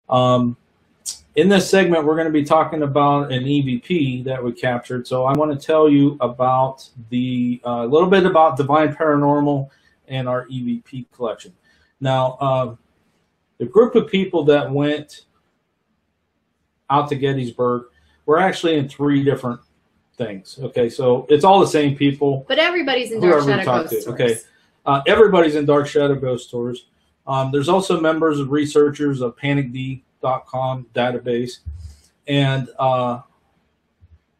In this segment, we're going to be talking about an EVP that we captured. So I want to tell you about a little bit about Divine Paranormal and our EVP collection. Now, the group of people that went out to Gettysburg were actually in 3 different things. Okay, so it's all the same people. But everybody's in Dark Shadow Ghost Tours. Okay, everybody's in Dark Shadow Ghost Tours. There's also members of researchers of PanicD.com database, and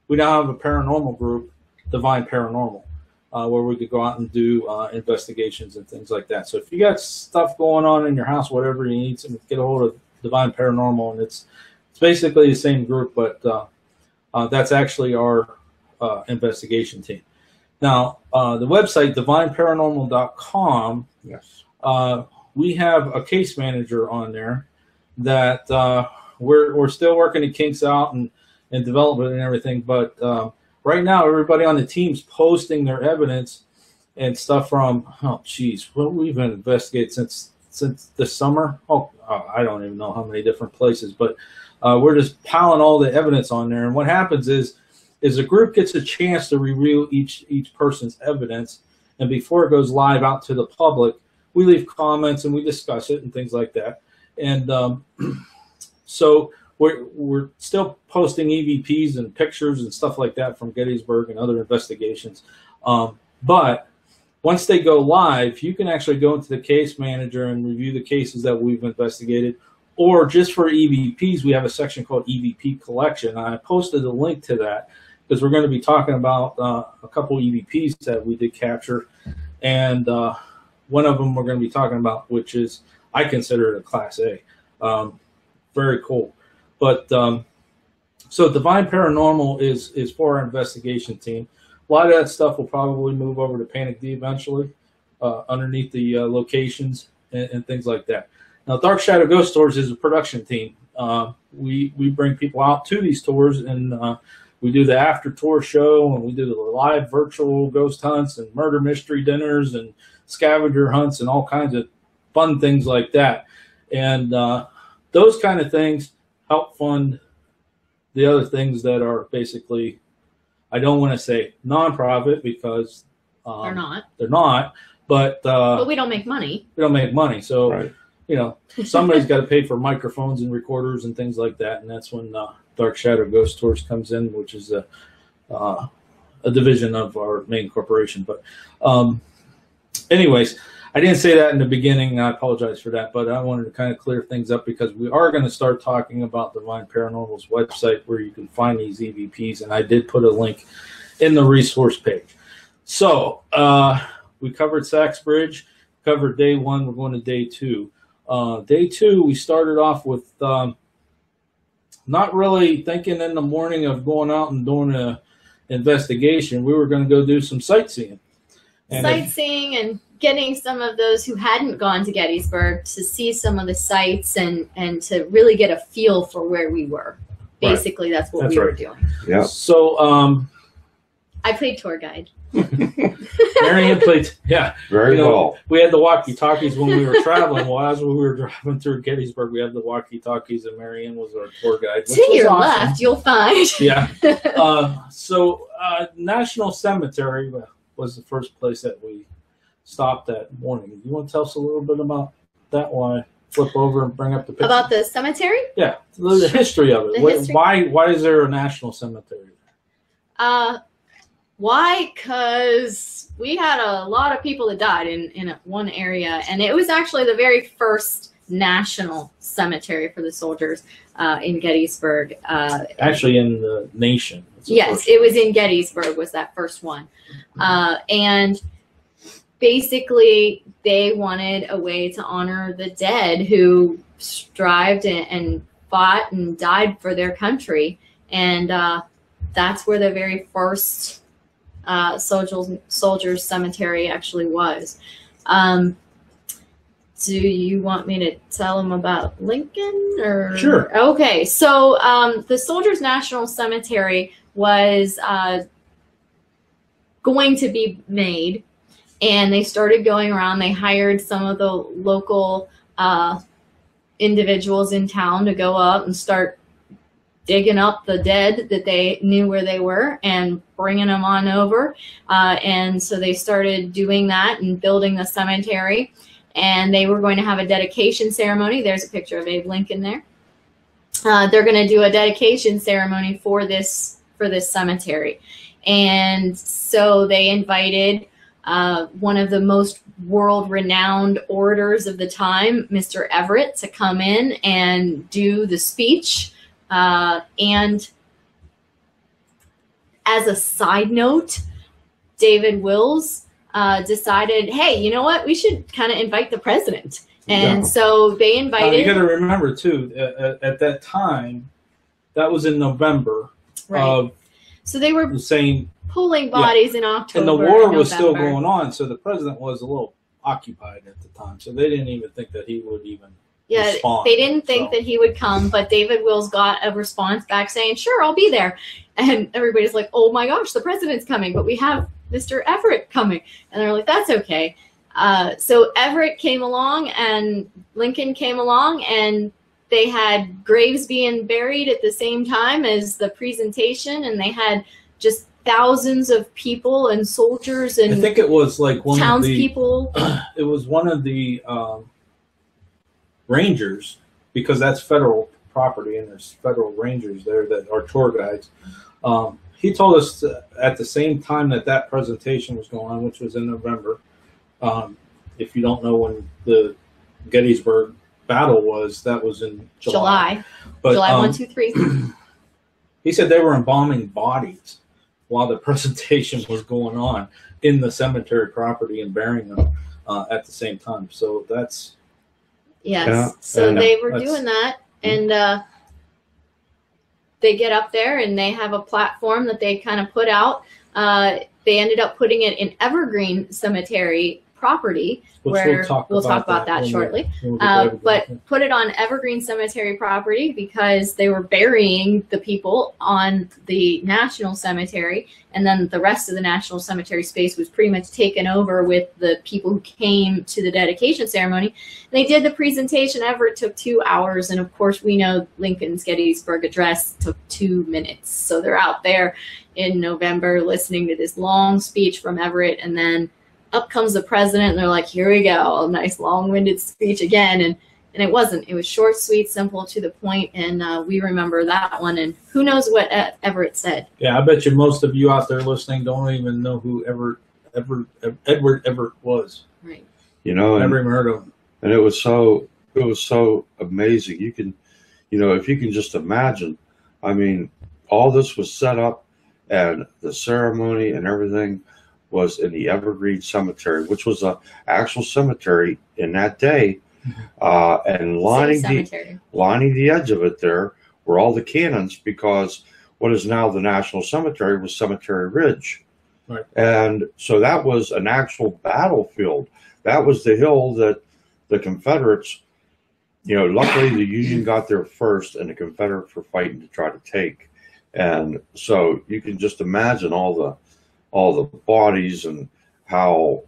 we now have a paranormal group, Divine Paranormal, where we could go out and do investigations and things like that. So if you got stuff going on in your house, whatever you need, get a hold of Divine Paranormal, and it's basically the same group, but that's actually our investigation team. Now, the website, divineparanormal.com, yes, we have a case manager on there that we're still working the kinks out and development and everything. But right now, everybody on the team's posting their evidence and stuff from, oh, geez, well, we've been investigating since this summer. I don't even know how many different places, but we're just piling all the evidence on there. And what happens is a group gets a chance to review each person's evidence, and before it goes live out to the public, we leave comments and we discuss it and things like that. And so we're still posting EVPs and pictures and stuff like that from Gettysburg and other investigations. But once they go live, you can actually go into the case manager and review the cases that we've investigated. Or just for EVPs, we have a section called EVP Collection. I posted a link to that because we're going to be talking about a couple EVPs that we did capture. And one of them we're going to be talking about, which is, I consider it a Class A. Very cool. But so Divine Paranormal is for our investigation team. A lot of that stuff will probably move over to Panic D eventually, underneath the locations and things like that. Now, Dark Shadow Ghost Tours is a production team. We bring people out to these tours, and we do the after tour show, and we do the live virtual ghost hunts and murder mystery dinners and scavenger hunts and all kinds of fun things like that. And those kind of things help fund the other things that are basically, I don't want to say nonprofit because they're not. They're not, but we don't make money. We don't make money, so. Right. You know, somebody's got to pay for microphones and recorders and things like that, and that's when Dark Shadow Ghost Tours comes in, which is a division of our main corporation. But anyways, I didn't say that in the beginning. I apologize for that, but I wanted to kind of clear things up because we are going to start talking about Divine Paranormal's website where you can find these EVPs, and I did put a link in the resource page. So we covered Sachs Bridge, covered day 1. We're going to day 2. Day 2, we started off with not really thinking in the morning of going out and doing an investigation. We were going to go do some sightseeing. And getting some of those who hadn't gone to Gettysburg to see some of the sights and to really get a feel for where we were. Basically, that's what we were doing. Yeah. So I played tour guide. Marianne played, yeah. Very well. We had the walkie-talkies when we were traveling. Well, as we were driving through Gettysburg, we had the walkie-talkies, and Marianne was our tour guide. To your left, you'll find. Yeah. So National Cemetery was the first place that we stopped that morning. You want to tell us a little bit about that? Why flip over and bring up the picture? About the cemetery? Yeah, the history of it. Why is there a national cemetery? Why? Because we had a lot of people that died in one area, and it was actually the very first national cemetery for the soldiers in Gettysburg. Actually, in the nation. Yes, it was in Gettysburg was that first one. And basically, they wanted a way to honor the dead who strived and fought and died for their country. And that's where the very first soldiers cemetery actually was. Do you want me to tell them about Lincoln? Or? Sure. Okay, so the Soldiers National Cemetery was going to be made, and they started going around. They hired some of the local individuals in town to go up and start digging up the dead that they knew where they were and bringing them on over. And so they started doing that and building the cemetery. And they were going to have a dedication ceremony. There's a picture of Abe Lincoln there. They're going to do a dedication ceremony for this cemetery. And so they invited one of the most world-renowned orators of the time, Mr. Everett, to come in and do the speech. And as a side note, David Wills decided, hey, you know what? We should kind of invite the president. And so they invited. You got to remember, too, at that time, that was in November. Right. So they were saying pulling bodies in October. And the war was still going on, so the president was a little occupied at the time. So they didn't even think that he would even respond. They didn't think that he would come, but David Wills got a response back saying, sure, I'll be there. And everybody's like, oh my gosh, the president's coming, but we have Mr. Everett coming. And they're like, that's okay. So Everett came along and Lincoln came along, and they had graves being buried at the same time as the presentation, and they had just thousands of people and soldiers and I think it was like one townspeople. It was one of the rangers, because that's federal property and there's federal rangers there that are tour guides. He told us at the same time that presentation was going on, which was in November. If you don't know when the Gettysburg battle was, that was in July. But, July 1, 2, 3. He said they were embalming bodies while the presentation was going on in the cemetery property and burying them at the same time. So that's... Yes. Yeah, so they were doing that, and they get up there and they have a platform that they kind of put out. They ended up putting it in Evergreen Cemetery property, where we'll talk about that shortly. But put it on Evergreen Cemetery property because they were burying the people on the National Cemetery, and then the rest of the National Cemetery space was pretty much taken over with the people who came to the dedication ceremony. They did the presentation. Everett took 2 hours, and of course we know Lincoln's Gettysburg Address took 2 minutes. So they're out there in November listening to this long speech from Everett, and then up comes the president, and they're like, here we go, a nice long-winded speech again. And it wasn't. It was short, sweet, simple, to the point, and we remember that one. And who knows what Everett said. Yeah, I bet you most of you out there listening don't even know who Edward Everett was. Right. You know, never even heard of him. And it was so amazing. You can, if you can just imagine, I mean, all this was set up, and the ceremony and everything was in the Evergreen Cemetery, which was an actual cemetery in that day. And lining the edge of it there were all the cannons, because what is now the National Cemetery was Cemetery Ridge. Right. And so that was an actual battlefield. That was the hill that the Confederates, luckily the Union got there first, and the Confederates were fighting to try to take. And so you can just imagine all the bodies and how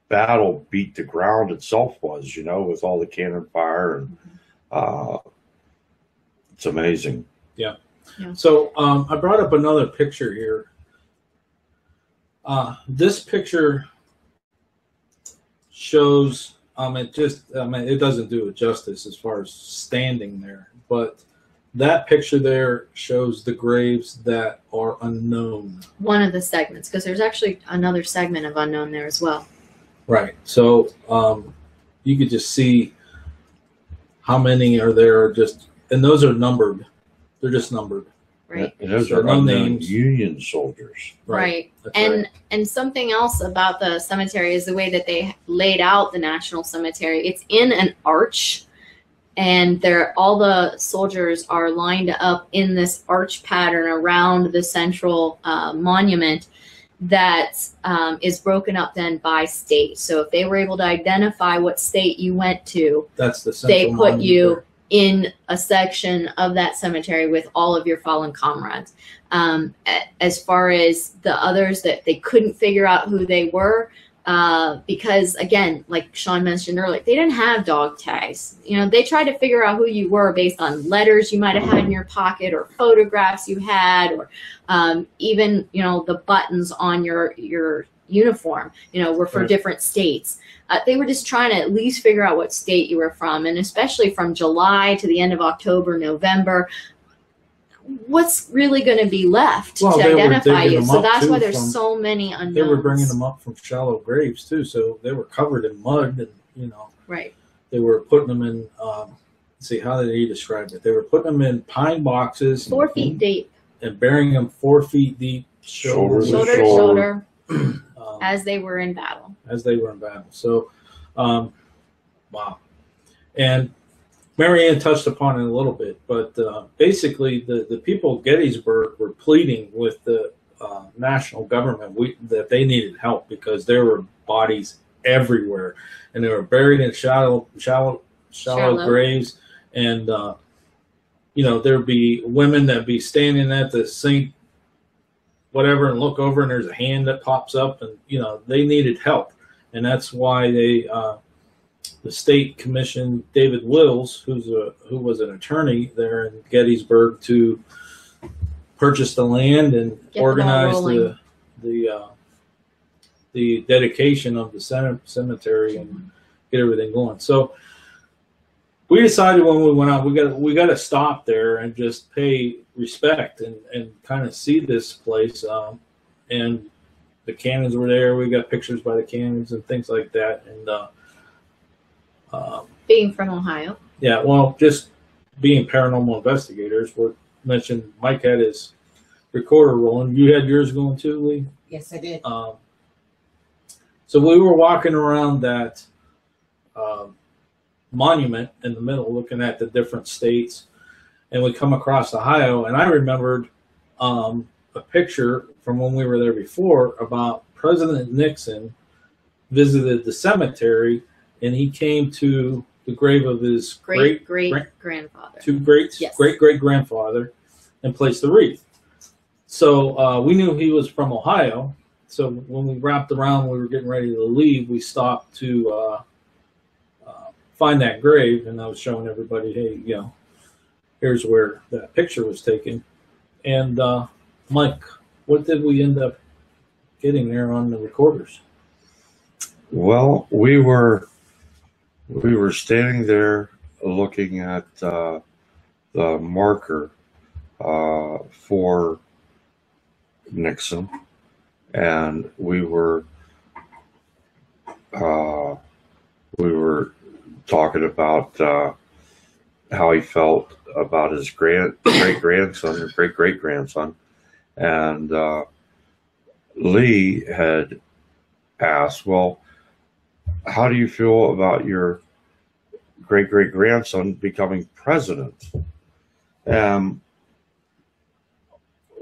battle beat the ground itself was, with all the cannon fire, and it's amazing. Yeah. So I brought up another picture here. This picture shows, it doesn't do it justice as far as standing there, but that picture there shows the graves that are unknown. One of the segments, because there's actually another segment of unknown there as well. Right. So you could just see how many are there, and those are numbered. They're just numbered. Right. And those are unnamed Union soldiers. Right. And something else about the cemetery is the way that they laid out the National Cemetery. It's in an arch. And all the soldiers are lined up in this arch pattern around the central monument that is broken up then by state. So if they were able to identify what state you went to, that's the central they put you in a section of that cemetery with all of your fallen comrades. As far as the others that they couldn't figure out who they were, because again, like Sean mentioned earlier, they didn't have dog tags. You know, they tried to figure out who you were based on letters you might have had in your pocket or photographs you had, or even, you know, the buttons on your uniform, you know, were for different states. They were just trying to at least figure out what state you were from, and especially from July to the end of October, November, what's really going to be left to identify you? So that's why there's so many unknowns. They were bringing them up from shallow graves too, so they were covered in mud, and you know, right. They were putting them in. Let's see, how did he describe it? They were putting them in pine boxes, 4 feet deep, and burying them 4 feet deep, shoulder to shoulder, as they were in battle. So, wow. And Mary Ann touched upon it a little bit, but basically the people of Gettysburg were pleading with the national government that they needed help because there were bodies everywhere, and they were buried in shallow graves, and you know, there'd be women that'd be standing at the sink, whatever, and look over, and there's a hand that pops up, and you know, they needed help, and that's why they. The state commissioned David Wills, who was an attorney there in Gettysburg, to purchase the land and organize the dedication of the cemetery and get everything going. So we decided when we went out, we got to stop there and just pay respect and kind of see this place. And the cannons were there. We got pictures by the cannons and things like that. And being from Ohio. Yeah, well, just being paranormal investigators. We mentioned Mike had his recorder rolling. You had yours going too, Lee? Yes, I did. So we were walking around that monument in the middle, looking at the different states, and we come across Ohio, and I remembered a picture from when we were there before about President Nixon visited the cemetery, and he came to the grave of his great grandfather, great great grandfather, and placed the wreath. So we knew he was from Ohio. So when we wrapped around, we were getting ready to leave. We stopped to find that grave, and I was showing everybody, hey, you know, here's where that picture was taken. And Mike, what did we end up getting there on the recorders? Well, we were standing there looking at the marker for Nixon, and we were talking about how he felt about his great great grandson, and Lee had asked, well, how do you feel about your great great grandson becoming president?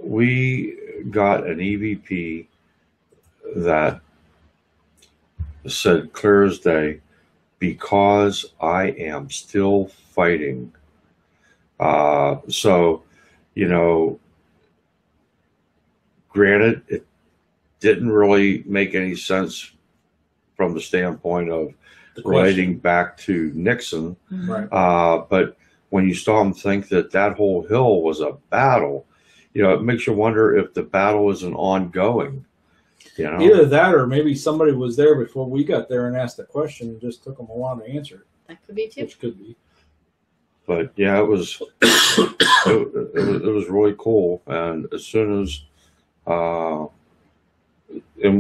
We got an EVP that said clear as day, because I am still fighting. So, you know, granted, it didn't really make any sense from the standpoint of relating back to Nixon. Right. But when you saw him think that whole hill was a battle, you know, it makes you wonder if the battle isn't ongoing. You know? Either that, or maybe somebody was there before we got there and asked the question and just took them a while to answer it. That could be too. Which could be. But yeah, it was it was really cool. And as soon as and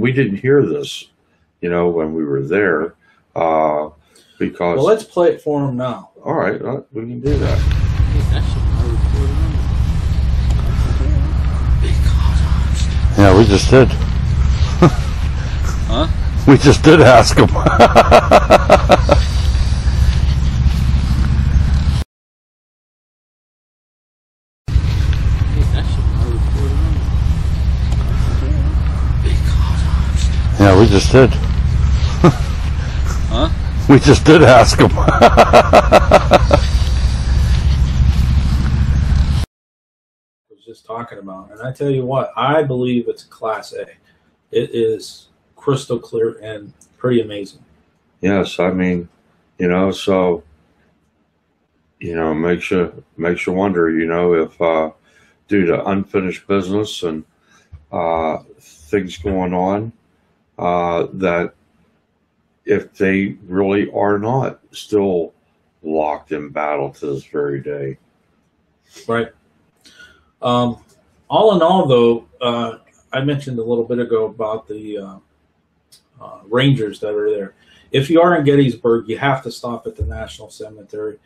we didn't hear this, you know, when we were there, because. Well, let's play it for them now. All right, we can do that. Yeah, we just did. Huh? We just did ask him. Yeah, we just did. Huh? We just did ask him. Just talking about, and I tell you what, I believe it's a Class A. It is crystal clear and pretty amazing. Yes, I mean, so makes you wonder, if due to unfinished business and things going on, that if they really are not still locked in battle to this very day. Right. All in all, though, I mentioned a little bit ago about the Rangers that are there. If you are in Gettysburg, you have to stop at the National Cemetery.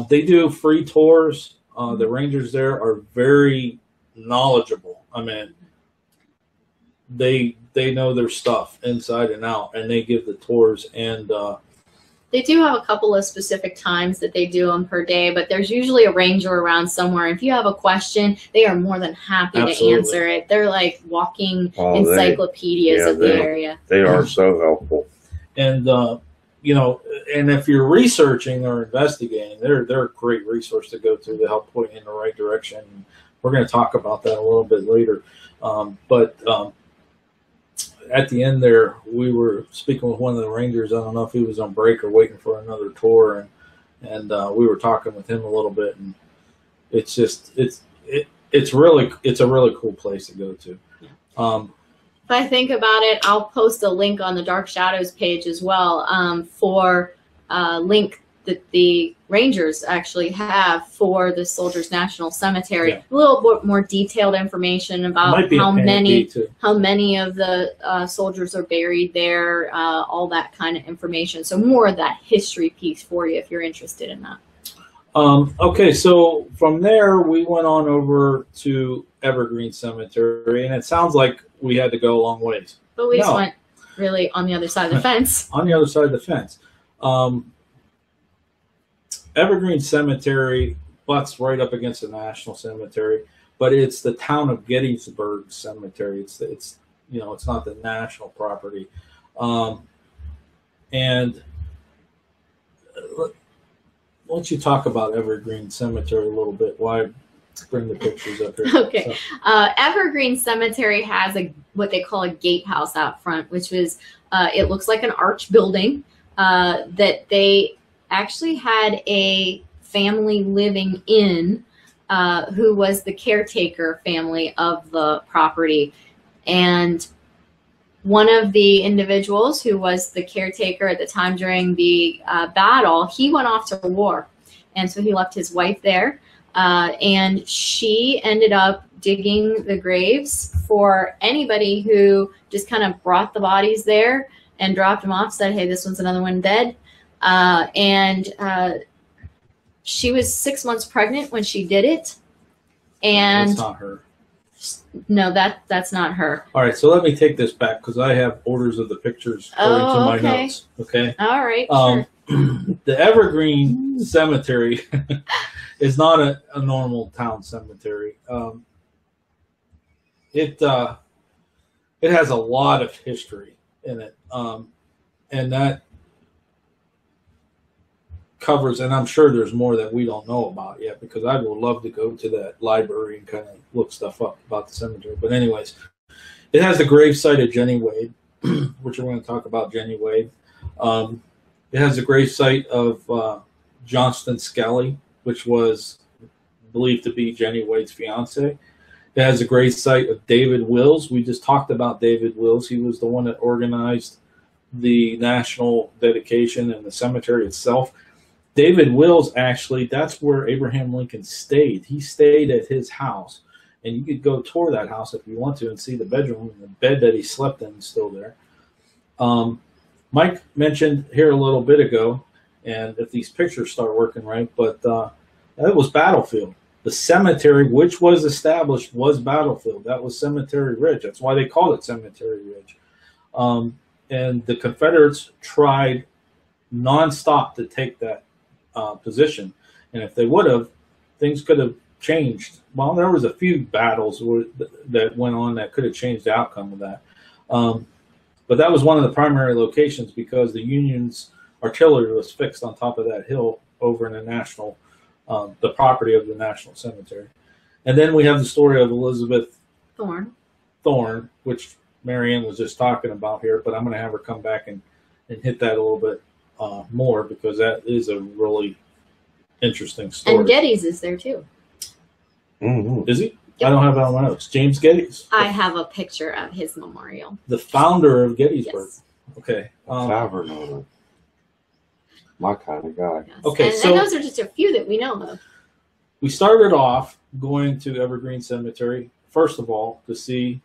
They do free tours. The Rangers there are very knowledgeable. I mean, they know their stuff inside and out, and they give the tours. And they do have a couple of specific times that they do them per day, but there's usually a ranger around somewhere. If you have a question, they are more than happy to answer it. They're like walking encyclopedias of the area. They are so helpful. And and if you're researching or investigating, they're a great resource to go to help point you in the right direction. We're going to talk about that a little bit later. But at the end there, we were speaking with one of the Rangers. I don't know if he was on break or waiting for another tour, and we were talking with him a little bit. And it's just it's a really cool place to go to. If I think about it, I'll post a link on the Dark Shadows page as well for a link that the Rangers actually have for the Soldiers National Cemetery. Yeah. A little bit more detailed information about how many of the soldiers are buried there, all that kind of information. So more of that history piece for you if you're interested in that. Okay, so from there we went on over to Evergreen Cemetery, and it sounds like we had to go a long ways. But we just went really on the other side of the fence. On the other side of the fence. Evergreen Cemetery butts right up against the National Cemetery, but it's the town of Gettysburg Cemetery. It's not the national property. And why don't you talk about Evergreen Cemetery a little bit? Why bring the pictures up here? Okay. So. Evergreen Cemetery has what they call a gatehouse out front, which is it looks like an arch building that they actually had a family living in who was the caretaker family of the property. And one of the individuals who was the caretaker at the time during the battle, he went off to war. And so he left his wife there. And she ended up digging the graves for anybody who just kind of brought the bodies there and dropped them off, said, hey, this one's another one dead. She was 6 months pregnant when she did it. And that's not her. No, that's not her. All right, so let me take this back because I have orders of the pictures according to my notes. Okay. All right. Sure. The Evergreen Cemetery is not a normal town cemetery. It has a lot of history in it, and that covers, and I'm sure there's more that we don't know about yet, because I would love to go to that library and kind of look stuff up about the cemetery. But anyways, it has the gravesite of Jenny Wade, which we're going to talk about Jenny Wade. It has the gravesite of Johnston Skelly, which was believed to be Jenny Wade's fiance. It has a gravesite of David Wills. We just talked about David Wills. He was the one that organized the national dedication and the cemetery itself. David Wills, actually, that's where Abraham Lincoln stayed. He stayed at his house, and you could go tour that house if you want to and see the bedroom, and the bed that he slept in is still there. Mike mentioned here a little bit ago, and if these pictures start working right, but it was Battlefield. The cemetery, which was established, was Battlefield. That was Cemetery Ridge. That's why they called it Cemetery Ridge. And the Confederates tried nonstop to take that position, and if they would have, things could have changed. Well, there was a few battles that went on that could have changed the outcome of that, but that was one of the primary locations because the Union's artillery was fixed on top of that hill over in the property of the National Cemetery. And then we have the story of Elizabeth Thorne, which Marianne was just talking about here, but I'm going to have her come back and hit that a little bit more, because that is a really interesting story. And Geddes is there too. Mm-hmm. Is he? Yep. I don't have that on my notes. James Geddes. I have a picture of his memorial. The founder of Gettysburg. Yes. Okay. Tavern owner. My kind of guy. Yes. Okay, and those are just a few that we know of. We started off going to Evergreen Cemetery, first of all, to see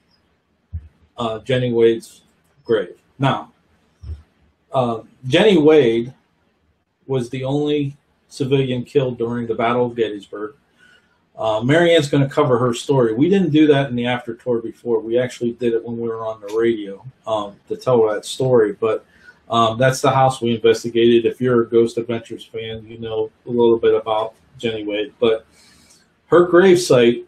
Jenny Wade's grave. Now, Jenny Wade was the only civilian killed during the Battle of Gettysburg. Marianne's going to cover her story. We didn't do that in the After Tour before. We actually did it when we were on the radio to tell that story. But that's the house we investigated. If you're a Ghost Adventures fan, you know a little bit about Jenny Wade. But her gravesite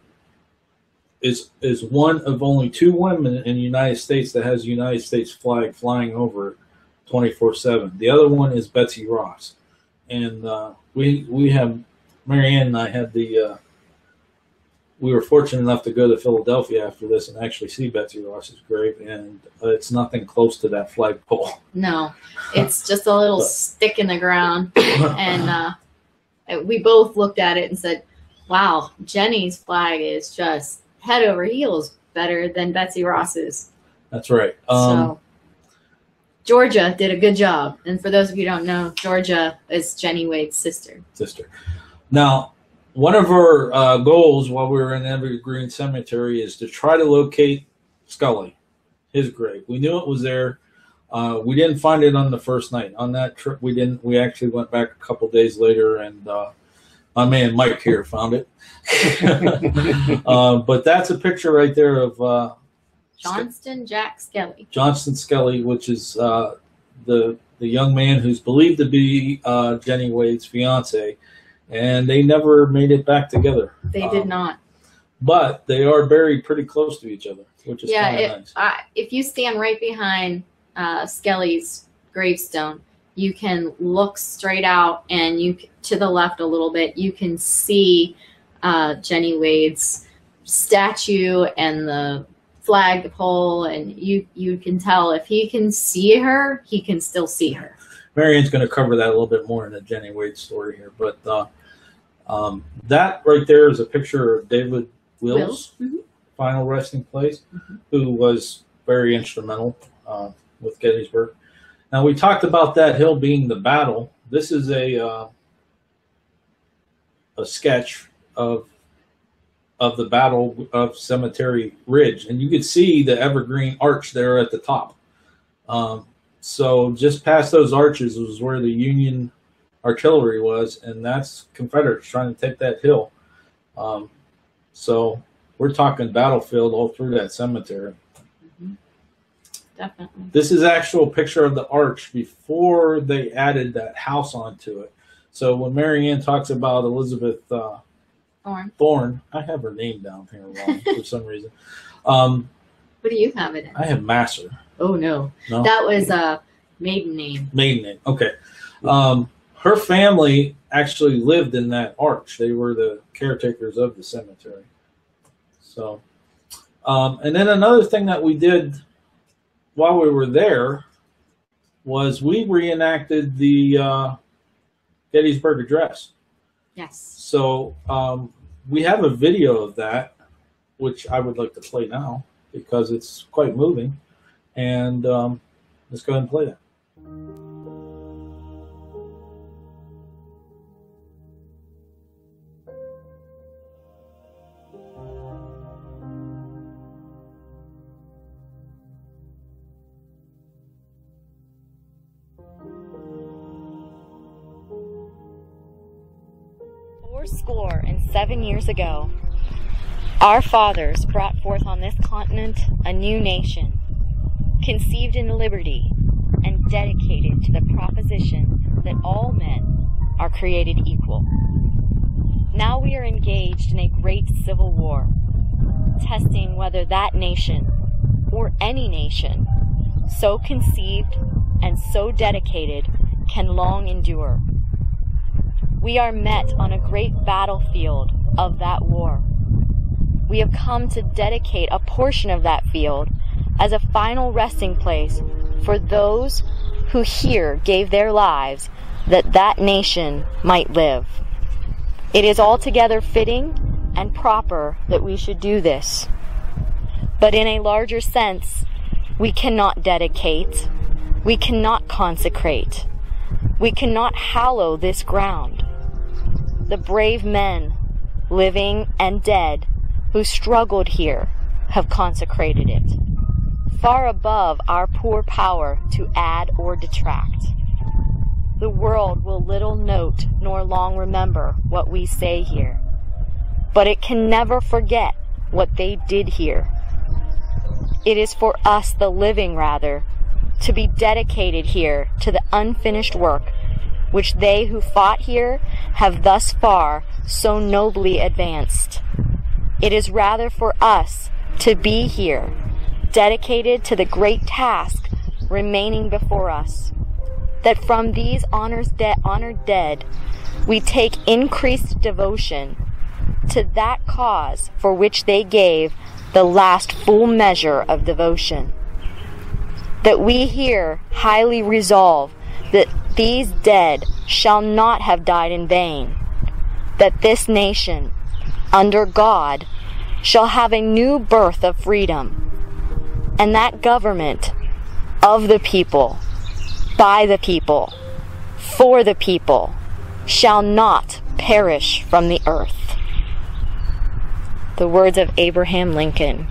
is one of only 2 women in the United States that has a United States flag flying over it 24/7. The other one is Betsy Ross. And we have, Marianne and I had we were fortunate enough to go to Philadelphia after this and actually see Betsy Ross's grave, and it's nothing close to that flagpole. No, it's just a little stick in the ground. And we both looked at it and said, wow, Jenny's flag is just head over heels better than Betsy Ross's. That's right. So Georgia did a good job. And for those of you who don't know, Georgia is Jenny Wade's sister. Now, one of our goals while we were in Evergreen Cemetery is to try to locate Scully, his grave. We knew it was there. We didn't find it on the first night. On that trip, we didn't. We actually went back a couple days later, and my man Mike here found it. But that's a picture right there of Johnston Jack Skelly. Johnston Skelly, which is the young man who's believed to be Jenny Wade's fiance. And they never made it back together. They did not. But they are buried pretty close to each other, which is kind of nice. If you stand right behind Skelly's gravestone, you can look straight out, and to the left a little bit, you can see Jenny Wade's statue and the flagpole, and you can tell if he can see her, he can still see her. Marianne's going to cover that a little bit more in the Jenny Wade story here, but that right there is a picture of David Wills' final resting place, who was very instrumental with Gettysburg. Now, we talked about that hill being the battle. This is a sketch of the Battle of Cemetery Ridge, and you can see the Evergreen Arch there at the top. So just past those arches was where the Union artillery was, and that's Confederates trying to take that hill. So we're talking battlefield all through that cemetery. Definitely. This is actual picture of the arch before they added that house onto it. So when Marianne talks about Elizabeth Thorne, I have her name down here wrong for some reason. What do you have it in? I have Masser. Oh, no. That was a maiden name. Maiden name, okay. Her family actually lived in that arch. They were the caretakers of the cemetery. So, and then another thing that we did while we were there was we reenacted the Gettysburg Address. Yes. So we have a video of that, which I would like to play now because it's quite moving. And let's go ahead and play that. Fourscore and 7 years ago, our fathers brought forth on this continent a new nation, conceived in liberty and dedicated to the proposition that all men are created equal. Now we are engaged in a great civil war, testing whether that nation, or any nation, so conceived and so dedicated, can long endure. We are met on a great battlefield of that war. We have come to dedicate a portion of that field as a final resting place for those who here gave their lives that that nation might live. It is altogether fitting and proper that we should do this. But in a larger sense, we cannot dedicate, we cannot consecrate, we cannot hallow this ground. The brave men, living and dead, who struggled here have consecrated it, far above our poor power to add or detract. The world will little note nor long remember what we say here, but it can never forget what they did here. It is for us, the living rather, to be dedicated here to the unfinished work which they who fought here have thus far so nobly advanced. It is rather for us to be here, dedicated to the great task remaining before us, that from these honored dead we take increased devotion to that cause for which they gave the last full measure of devotion. That we here highly resolve that these dead shall not have died in vain, that this nation, under God, shall have a new birth of freedom, and that government of the people, by the people, for the people, shall not perish from the earth. The words of Abraham Lincoln.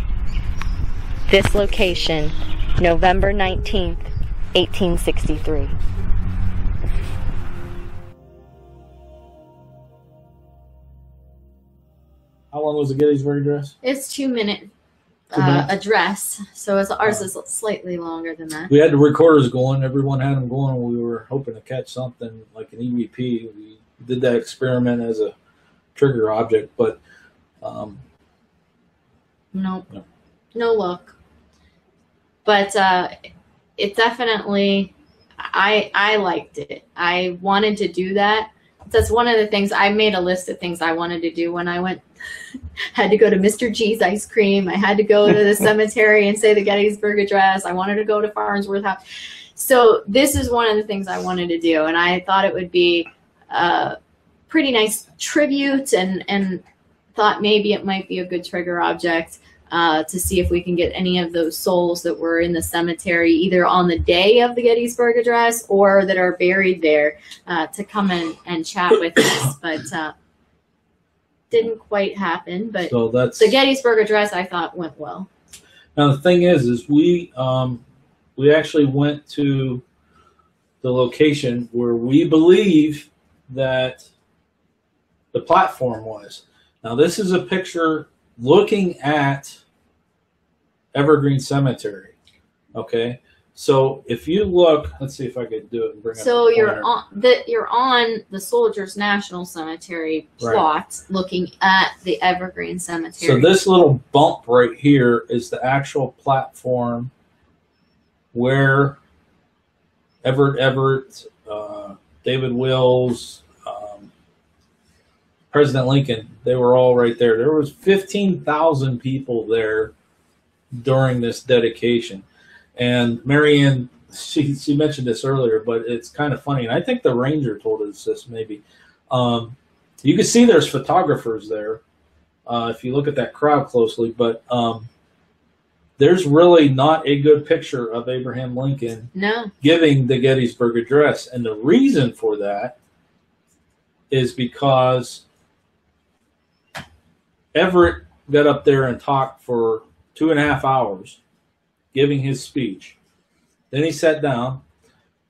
This location, November 19th, 1863. How long was the Gettysburg Address? It's 2 minute 2 minutes? address, so ours is slightly longer than that. We had the recorders going. Everyone had them going. We were hoping to catch something like an EVP. We did that experiment as a trigger object, but No luck. But it definitely, I liked it. I wanted to do that. That's one of the things. I made a list of things I wanted to do when I went. Had to go to Mr. G's ice cream. I had to go to the cemetery and say the Gettysburg Address. I wanted to go to Farnsworth House. So this is one of the things I wanted to do, and I thought it would be a pretty nice tribute, and thought maybe it might be a good trigger object to see if we can get any of those souls that were in the cemetery either on the day of the Gettysburg Address or that are buried there to come in and chat with us. But didn't quite happen. But so that's the Gettysburg Address, I thought, went well. Now the thing is we actually went to the location where we believe that the platform was. Now this is a picture looking at Evergreen Cemetery. Okay, so if you look, let's see if I could do it and bring up. So you're on the Soldiers National Cemetery plot, looking at the Evergreen Cemetery. So this little bump right here is the actual platform where Everett, David Wills, President Lincoln, they were all right there. There was 15,000 people there during this dedication. And Marianne, she mentioned this earlier, but it's kind of funny. And I think the ranger told us this maybe. You can see there's photographers there if you look at that crowd closely. But there's really not a good picture of Abraham Lincoln giving the Gettysburg Address. And the reason for that is because Everett got up there and talked for 2.5 hours, giving his speech. Then he sat down,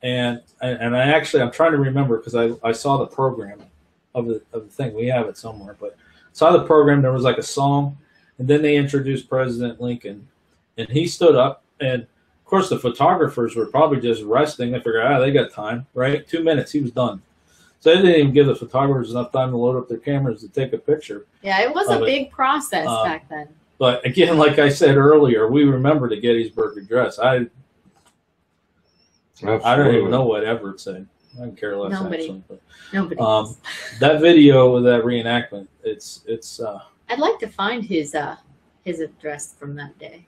and I'm trying to remember because I saw the program of the thing. We have it somewhere, but saw the program. There was like a song, and then they introduced President Lincoln, and he stood up. And of course, the photographers were probably just resting. They figured, they got time, right? 2 minutes, he was done. So they didn't even give the photographers enough time to load up their cameras to take a picture. Yeah, it was a big process back then. But again, like I said earlier, we remember the Gettysburg Address. I don't even know what Everett said. I don't care less. Nobody. That video with that reenactment, it's. I'd like to find his address from that day.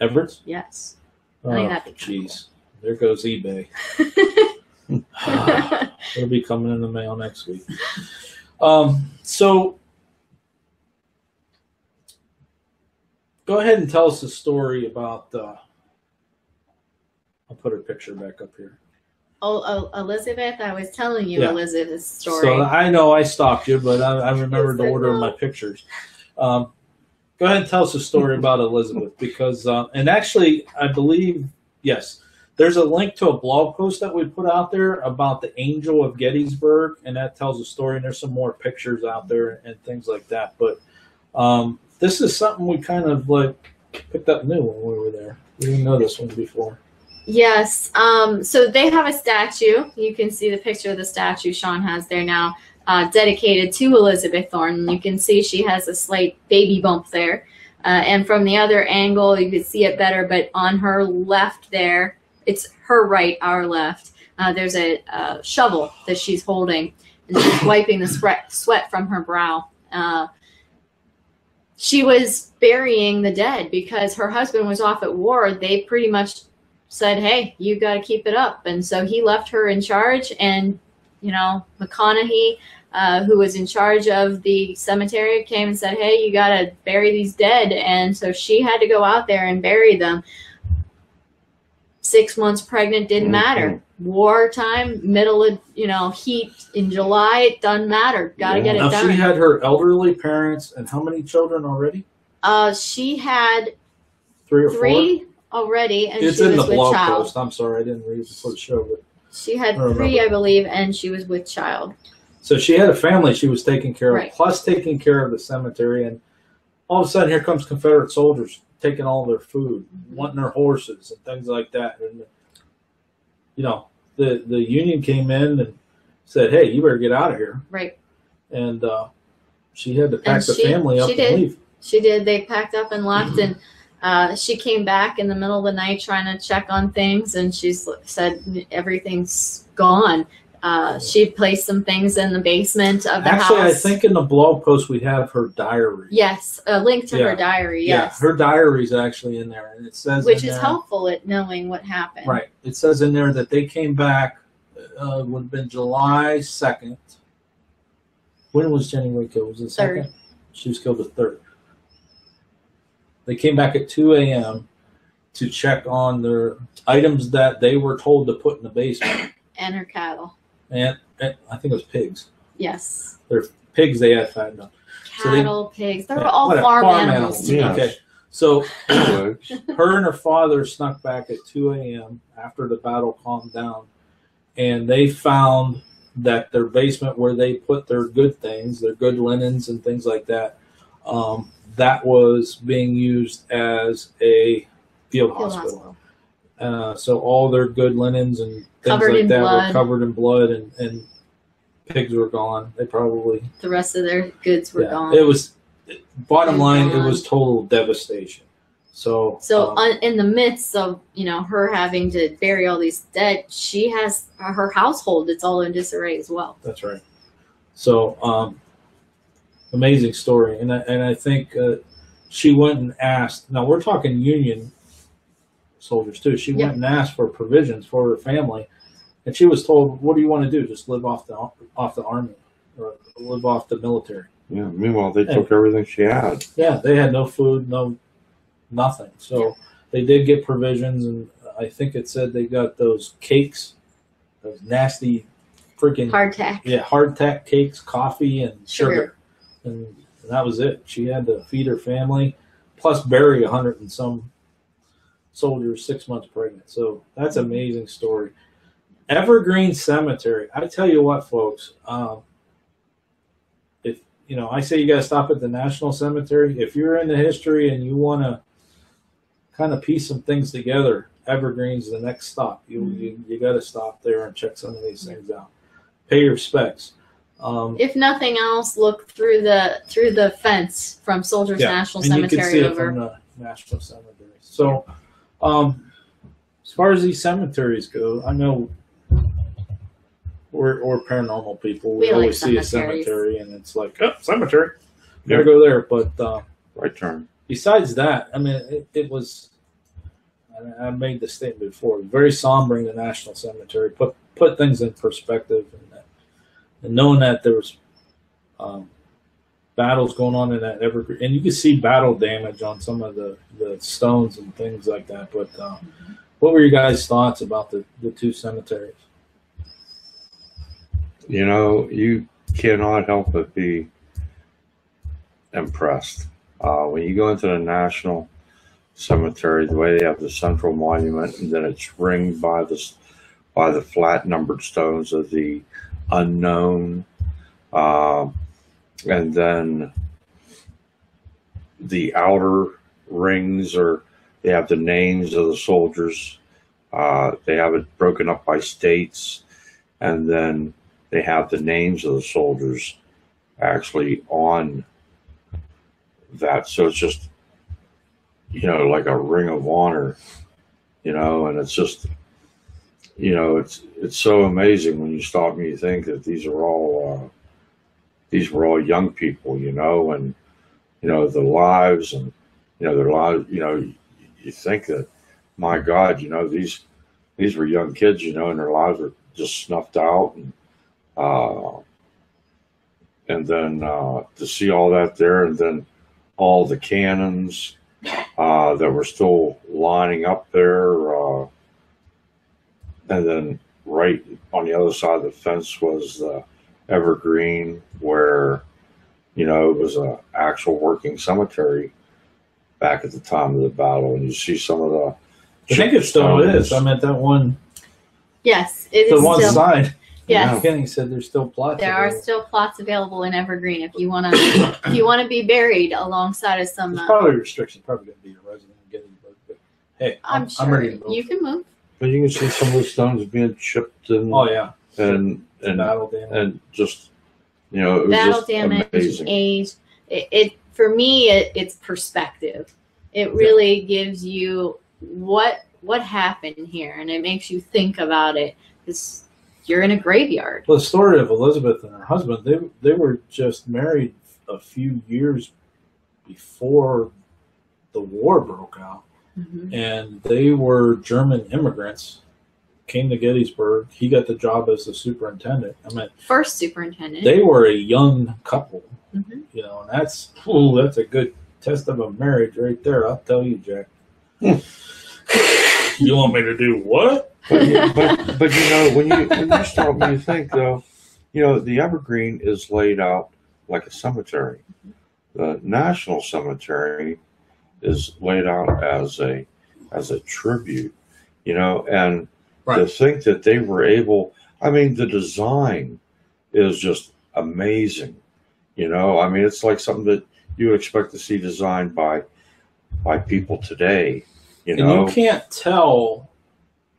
Everett's? Yes. Oh, I think that'd be kinda jeez. There goes eBay. It'll be coming in the mail next week. So go ahead and tell us the story about. I'll put her picture back up here. Oh, Elizabeth, I was telling you Yeah. Elizabeth's story. So I know I stalked you, but I remembered the order of my pictures. Go ahead and tell us a story about Elizabeth, because and actually I believe, yes, there's a link to a blog post that we put out there about the Angel of Gettysburg, and that tells a story, and there's some more pictures out there and things like that. But this is something we kind of like picked up new when we were there. We didn't know this one before. Yes. So they have a statue. You can see the picture of the statue Sean has there now, dedicated to Elizabeth Thornton. You can see she has a slight baby bump there. And from the other angle, you can see it better, but on her left there, it's her right, our left, there's a shovel that she's holding, and she's wiping the sweat from her brow. She was burying the dead because her husband was off at war. They pretty much said, hey, you got to keep it up. And so he left her in charge, and, you know, McConaughey, who was in charge of the cemetery, came and said, hey, you got to bury these dead. And so she had to go out there and bury them. 6 months pregnant, didn't matter. Wartime, middle of, you know, heat in July, it doesn't matter. Got to get it Now, done. she had her elderly parents, and how many children already? She had 3 or 4? 3 already, and It's she in was the with blog child. post. I'm sorry, I didn't read it before the show. But She had I remember. 3, I believe, and she was with child. so she had a family she was taking care of, Right. plus taking care of the cemetery. And all of a sudden, here comes Confederate soldiers taking all their food, wanting their horses and things like that. And, you know, the Union came in and said, hey, you better get out of here. Right. And she had to pack And the family up she and did. leave. She did. They packed up and left, and she came back in the middle of the night trying to check on things, and she said everything's gone. She placed some things in the basement of the Actually, house. I think in the blog post we have her diary. Yes, a link to Yeah. her diary, yes. Yeah, her diary's actually in there, and it says Which in is there, helpful at knowing what happened. Right. It says in there that they came back, would have been July 2nd. When was Jenny Wade killed? Was it 2nd? She was killed the 3rd. They came back at 2 a.m. to check on their items that they were told to put in the basement. And her cattle. And I think it was pigs. Yes. They're pigs they had fattened on. So they- Cattle, pigs. They're all Whatever, farm animals. Yeah. Okay. So Pigs. her and her father snuck back at 2 a.m. after the battle calmed down, and they found that their basement where they put their good things, their good linens and things like that, that was being used as a field hospital. So all their good linens and things Covered like in that blood. were covered in blood, and pigs were gone. They probably The rest of their goods were gone. It was bottom line. Gone. It was total devastation. So In the midst of, you know, her having to bury all these dead, she has her household that's all in disarray as well. that's right. So amazing story, and I think she went and asked. Now we're talking Union soldiers too. She went and asked for provisions for her family, and she was told, "What do you want to do? Just live off the army or live off the military." Yeah. Meanwhile, they took everything she had. Yeah, they had no food, nothing. So they did get provisions, and I think it said they got those cakes, those nasty freaking Hardtack. Yeah, hardtack cakes, coffee, and Sugar. and that was it. She had to feed her family, plus bury 100 and some soldiers 6 months pregnant. So that's an amazing story. Evergreen Cemetery. I tell you what, folks. If you know, I say you got to stop at the National Cemetery. If you're into history and you want to kind of piece some things together, Evergreen's the next stop. You got to stop there and check some of these things out. Pay your respects. If nothing else, look through the fence from Soldiers National and Cemetery you can see over. it from the National Cemetery. So, as far as these cemeteries go, I know we're paranormal people. We like always see a cemeteries. cemetery, and it's like, oh, cemetery. Gotta go there. But Right turn. besides that, I mean, it was I made the statement before, very sombering, the National Cemetery, put things in perspective, and knowing that there was battles going on in that Evergreen, and you can see battle damage on some of the stones and things like that. But what were your guys' thoughts about the two cemeteries? You know, you cannot help but be impressed. When you go into the National Cemetery, the way they have the central monument, and then it's ringed by the flat numbered stones of the unknown, and then the outer rings they have the names of the soldiers. They have it broken up by states, and then they have the names of the soldiers actually on that. So it's just, you know, like a ring of honor, you know, and it's just, you know, it's so amazing when you stop and you think that these were all young people, you know, and, you know, the lives and, you know, their lives, you know, you think that, my God, you know, these were young kids, you know, and their lives were just snuffed out. And then to see all that there, and then all the cannons that were still lining up there, and then right on the other side of the fence was the Evergreen, where, you know, it was an actual working cemetery back at the time of the battle, and you see some of the. I think it still is. I meant that one. Yes, it the is one still. side. Yes, Kenny said there's still plots. there are still plots available in Evergreen if you want to be buried alongside of some. There's probably restrictions. Probably going to be a resident in Gettysburg, but hey, I'm sure I'm ready to move. you can move. But you can see some of the stones being chipped and Oh yeah, and battle damage. and just, you know, it was Battle just damage, amazing. age. It for me, it's perspective. It really gives you what happened here, and it makes you think about it. Because you're in a graveyard. Well, the story of Elizabeth and her husband, they were just married a few years before the war broke out, and they were German immigrants, came to Gettysburg. He got the job as the superintendent. I mean, First superintendent. they were a young couple, Mhm. you know, and that's a good test of a marriage right there. I'll tell you, Jack. You want me to do what? But you know, when you stop and you think, though, you know, the Evergreen is laid out like a cemetery. The National Cemetery is laid out as a tribute, you know, and to think that they were able, I mean, the design is just amazing, you know. I mean, it's like something that you would expect to see designed by people today, you know. And you can't tell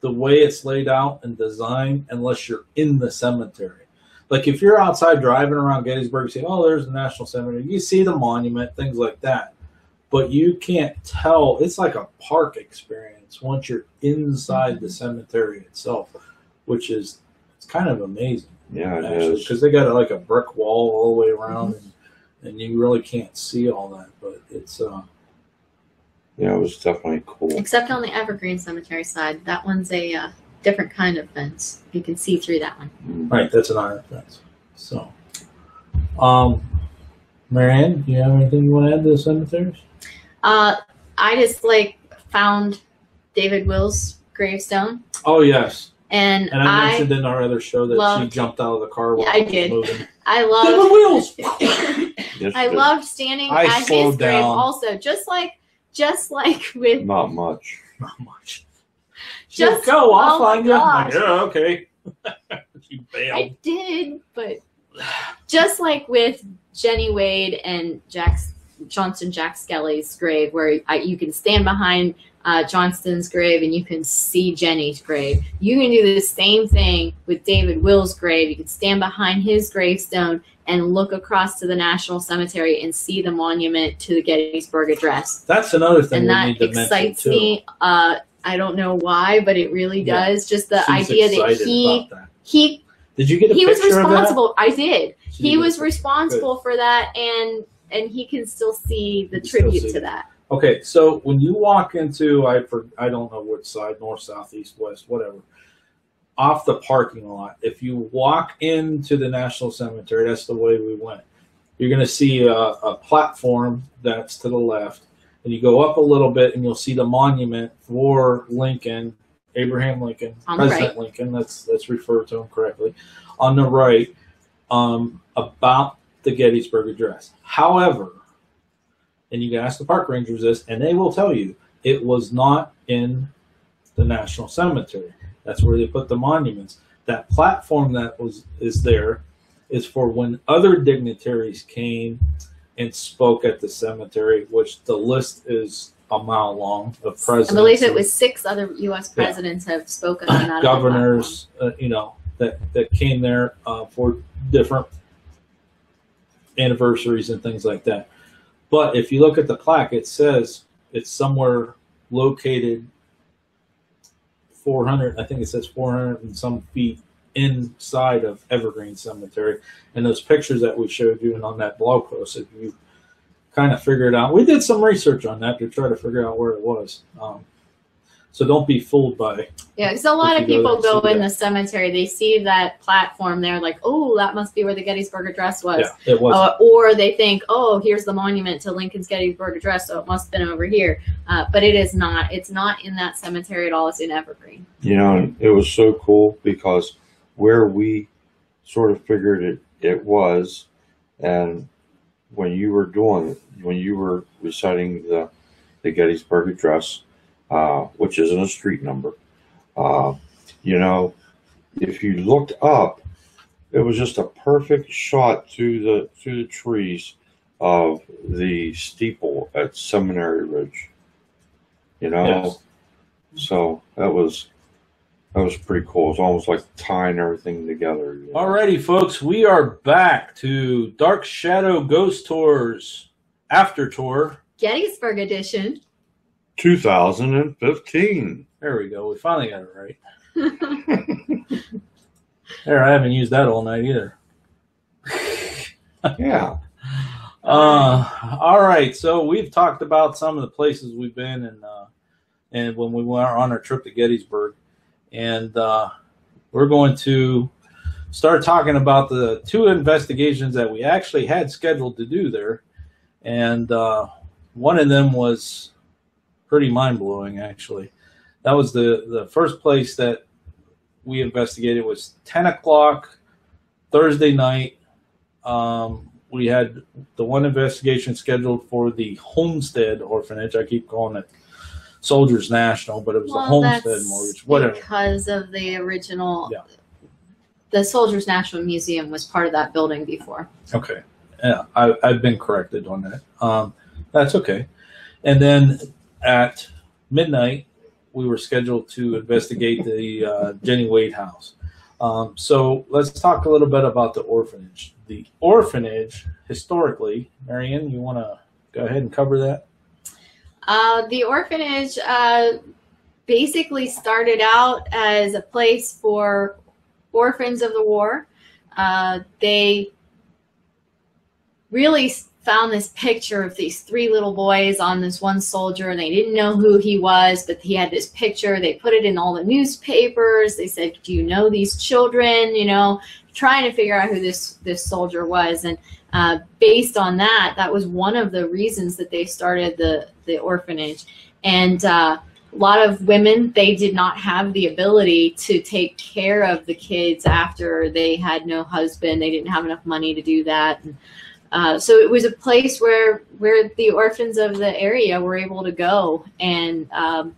the way it's laid out and designed unless you're in the cemetery. Like if you're outside driving around Gettysburg, you say, oh, there's the National Cemetery. You see the monument, things like that. But you can't tell. It's like a park experience once you're inside the cemetery itself, which is it's kind of amazing. Yeah, it is. Because they got like a brick wall all the way around, and you really can't see all that. But it's yeah, it was definitely cool. Except on the Evergreen Cemetery side, that one's a different kind of fence. You can see through that one. right. That's an iron fence. So, Marianne, do you have anything you want to add to the cemeteries? I just found David Will's gravestone, Oh yes, and and I mentioned in our other show that she loved- jumped out of the car while Yeah, I it was did. moving. I David loved. Wheels. Yes, I but loved standing I at his slowed grave. down. Also, just like with not much. Not much. Just- She'll go. I'll oh my find you. I'm like, gosh. yeah, okay. She bailed. I did, but just like with Jenny Wade and Johnston Jack Skelly's grave, where you can stand behind Johnston's grave and you can see Jenny's grave. You can do the same thing with David Will's grave. You can stand behind his gravestone and look across to the National Cemetery and see the monument to the Gettysburg Address. That's another thing And we that need to mention excites too. me. I don't know why, but it really Yeah. does. Just the She's idea that excited about that. he Did you get a he was picture of that? responsible. I did. So He you was did. responsible for that, and he can still see the You can still tribute see to it. that. Okay, so when you walk into, I don't know which side, north, south, east, west, whatever, off the parking lot, if you walk into the National Cemetery, that's the way we went. You're going to see a platform that's to the left, and you go up a little bit, and you'll see the monument for Lincoln, Abraham Lincoln, President Lincoln. Let's refer to him correctly. On the right, about the Gettysburg Address. However, and you can ask the park rangers this, and they will tell you it was not in the National Cemetery. That's where they put the monuments. That platform that is there is for when other dignitaries came and spoke at the cemetery, which the list is a mile long of presidents. I believe it was 6 other U.S. presidents have spoken on that. Governors, that came there for different anniversaries and things like that. But if you look at the plaque, it says it's somewhere located 400, I think it says 400 and some feet inside of Evergreen Cemetery. And those pictures that we showed you and on that blog post, if you kind of figure it out, we did some research on that to try to figure out where it was. So don't be fooled by. Yeah, because a lot of people go in the cemetery, they see that platform there, like, oh, that must be where the Gettysburg Address was. Yeah, it was. Or they think, oh, here's the monument to Lincoln's Gettysburg Address, so it must have been over here. But it is not. It's not in that cemetery at all. It's in Evergreen. It was so cool because where we sort of figured it was, and when you were reciting the Gettysburg Address, which isn't a street number. If you looked up, it was just a perfect shot through the trees of the steeple at Seminary Ridge. Yes. So that was pretty cool. It's almost like tying everything together. Alrighty, folks, we are back to Dark Shadow Ghost Tours After Tour, Gettysburg Edition. 2015. There we go. We finally got it right. There, I haven't used that all night either. Yeah. All right. So we've talked about some of the places we've been and when we went on our trip to Gettysburg, and we're going to start talking about the 2 investigations that we actually had scheduled to do there, and one of them was pretty mind-blowing, actually. That was the first place that we investigated. Was 10 o'clock Thursday night. We had the one investigation scheduled for the Homestead Orphanage. I keep calling it Soldiers National, but it was the Homestead Mortgage. Whatever. Because of the original, the Soldiers National Museum was part of that building before. Okay. Yeah, I've been corrected on that. That's okay. And then at midnight, we were scheduled to investigate the Jenny Wade house. So let's talk a little bit about the orphanage. The orphanage, historically, Marianne, you want to go ahead and cover that? The orphanage basically started out as a place for orphans of the war. They really found this picture of these 3 little boys on this one soldier, and they didn't know who he was, but he had this picture. They put it in all the newspapers. They said, do you know these children? Trying to figure out who this soldier was. And based on that was one of the reasons that they started the orphanage. And a lot of women, they did not have the ability to take care of the kids after they had no husband. They didn't have enough money to do that. And, so it was a place where the orphans of the area were able to go, and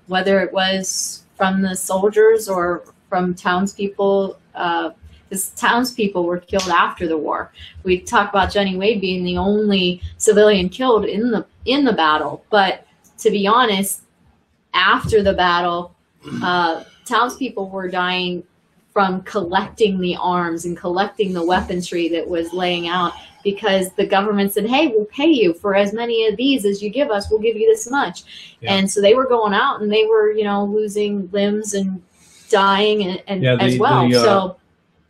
whether it was from the soldiers or from townspeople, because townspeople were killed after the war. We talk about Jenny Wade being the only civilian killed in the battle, but to be honest, after the battle, townspeople were dying from collecting the arms and collecting the weaponry that was laying out, because the government said, hey, we'll pay you for as many of these as you give us. We'll give you this much. Yeah. And so they were going out and they were, losing limbs and dying as well. So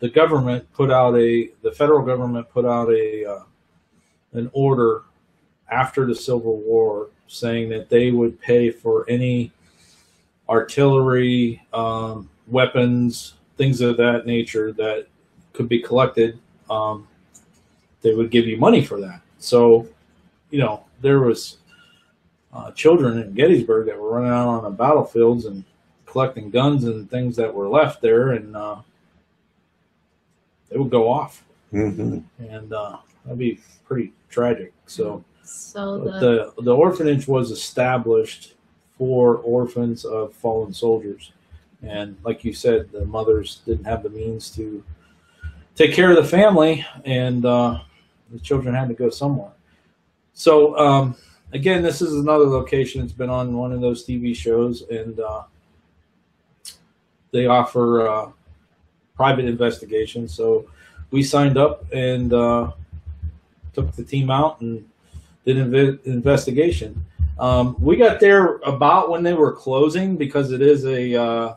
the government put out the federal government put out an order after the Civil War, saying that they would pay for any artillery, weapons, things of that nature that could be collected. They would give you money for that. So, you know, there was children in Gettysburg that were running out on the battlefields and collecting guns and things that were left there, and they would go off. And that'd be pretty tragic. So the orphanage was established for orphans of fallen soldiers. And like you said, the mothers didn't have the means to take care of the family, and the children had to go somewhere. So, again, this is another location. It's been on one of those TV shows, and they offer private investigations. So we signed up and took the team out and did an investigation. We got there about when they were closing, because it is a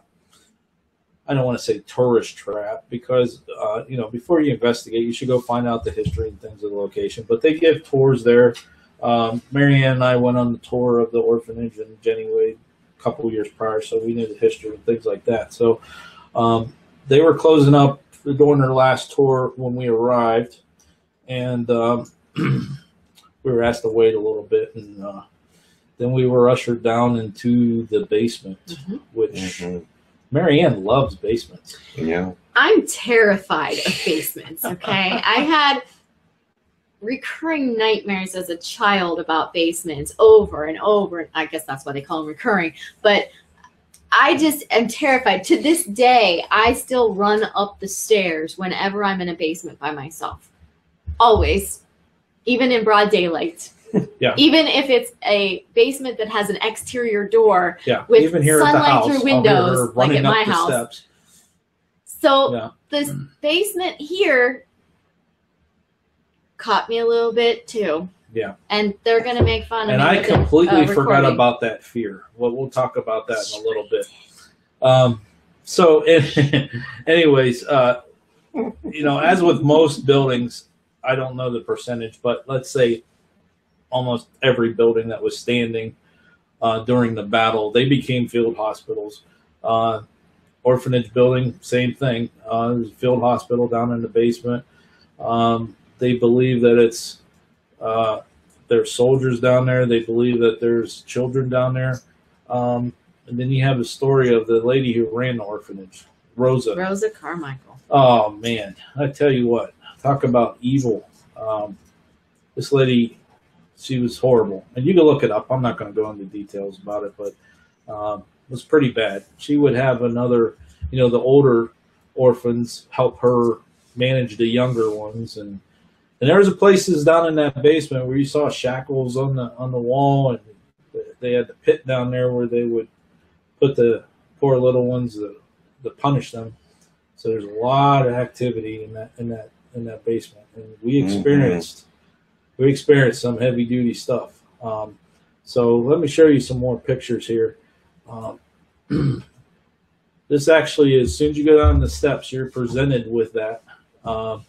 I don't want to say tourist trap, because you know, before you investigate, you should go find out the history and things of the location. But they give tours there. Mary Ann and I went on the tour of the orphanage in Jenny Wade a couple of years prior, so we knew the history and things like that. So they were closing up during their last tour when we arrived, and we were asked to wait a little bit, and then we were ushered down into the basement, which Mary Ann loves basements. Yeah. I'm terrified of basements, okay? I had recurring nightmares as a child about basements over and over. I guess that's why they call them recurring. But I just am terrified. To this day, I still run up the stairs whenever I'm in a basement by myself. Always. Even in broad daylight. Yeah. Even if it's a basement that has an exterior door with even here sunlight at the house, through windows, like at my house. Steps. So this basement here caught me a little bit too. Yeah. And they're going to make fun of me. And I completely forgot about that fear. Well, we'll talk about that in a little bit. So anyways, you know, as with most buildings, I don't know the percentage, but let's say almost every building that was standing during the battle, they became field hospitals. Orphanage building, same thing. There's a field hospital down in the basement. They believe that it's there's soldiers down there. They believe that there's children down there. And then you have the story of the lady who ran the orphanage, Rosa Carmichael. Oh, man. I tell you what, talk about evil. This lady, she was horrible. And you can look it up. I'm not going to go into details about it, but it was pretty bad. She would have another, you know, the older orphans help her manage the younger ones. And there was places down in that basement where you saw shackles on the wall, and they had the pit down there where they would put the poor little ones to punish them. So there's a lot of activity in that basement, and we experienced some heavy duty stuff. So let me show you some more pictures here. This actually is, as soon as you go down the steps, you're presented with that. And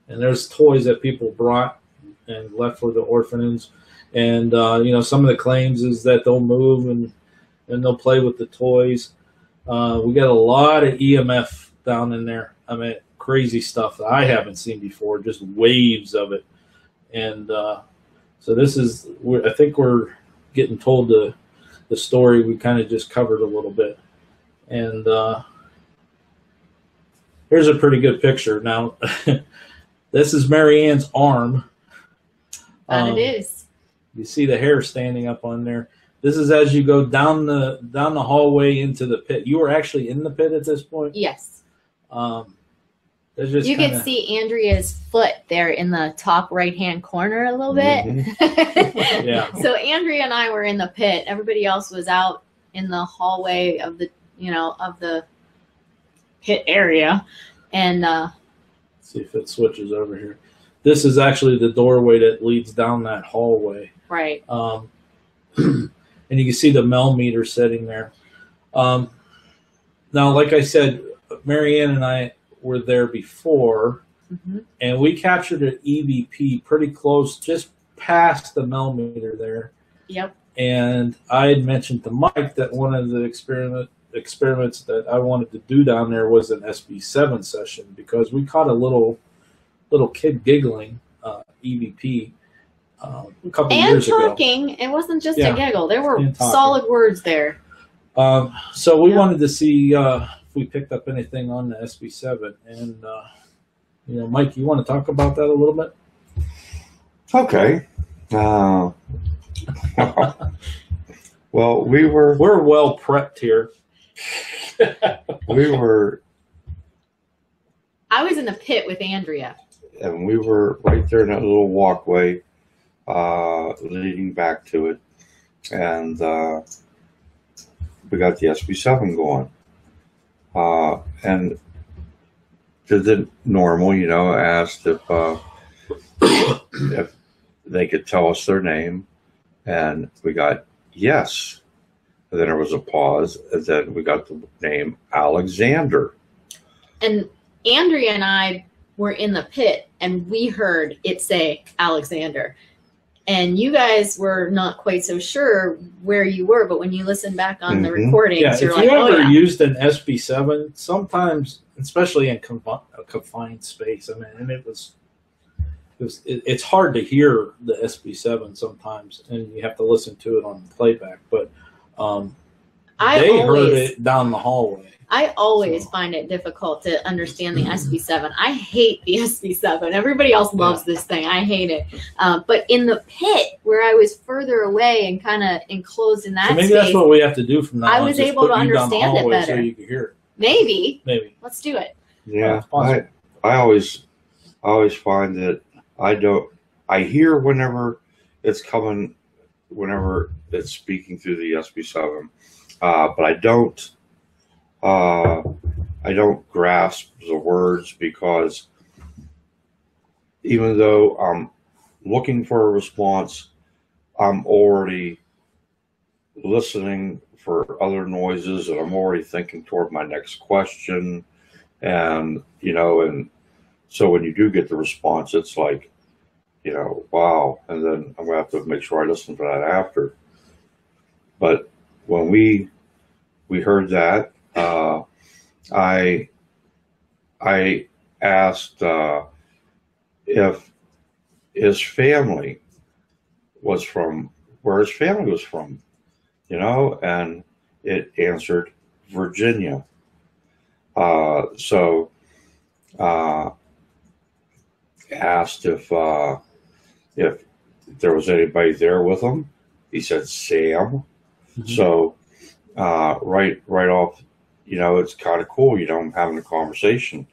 there's toys that people brought and left for the orphanage. And, you know, some of the claims is that they'll move and they'll play with the toys. We got a lot of EMF down in there. I mean, crazy stuff that I haven't seen before, just waves of it. And so this is, I think we're getting told the story we kind of just covered a little bit. And here's a pretty good picture. Now, this is Mary Ann's arm. It is. You see the hair standing up on there. This is as you go down the hallway into the pit. You were actually in the pit at this point? Yes. You can see Andrea's foot there in the top right-hand corner a little bit. Yeah. So Andrea and I were in the pit. Everybody else was out in the hallway of the, of the pit area. And see if it switches over here. This is actually the doorway that leads down that hallway. Right. And you can see the Mel meter sitting there. Now, like I said, Mary Ann and I were there before, and we captured an EVP pretty close, just past the millimeter there. Yep. And I had mentioned to Mike that one of the experiments that I wanted to do down there was an SB7 session, because we caught a little kid giggling, EVP, a couple years ago. And talking. It wasn't just a giggle. There were solid words there. So we wanted to see if we picked up anything on the SB7. And, Mike, you want to talk about that a little bit? Okay. Well, we're well prepped here. I was in the pit with Andrea. And we were right there in that little walkway leading back to it. And we got the SB7 going. And did the normal, asked if they could tell us their name. And we got yes. And then there was a pause. And then we got the name Alexander. And Andrea and I were in the pit, and we heard it say Alexander. And you guys were not quite so sure where you were, but when you listen back on the recordings, you're if like, you ever used an SB7, sometimes, especially in a confined space, and it's hard to hear the SB7 sometimes, and you have to listen to it on the playback. But they heard it down the hallway. I always find it difficult to understand the SB7. I hate the SB7. Everybody else loves this thing. I hate it. But in the pit, where I was further away and kind of enclosed in that maybe that's what we have to do from now on. I was able to understand it better. So you can hear it. Maybe. Let's do it. Yeah, I always find that I hear whenever it's coming, whenever it's speaking through the SB7, but I don't grasp the words, because even though I'm looking for a response, I'm already listening for other noises, and I'm already thinking toward my next question. And, and so when you do get the response, it's like, wow. And then I'm going to have to make sure I listen for that after. But when we heard that, I asked if his family was from where his family was from, and it answered Virginia. So asked if there was anybody there with him. He said Sam. So right off, it's kind of cool, having a conversation.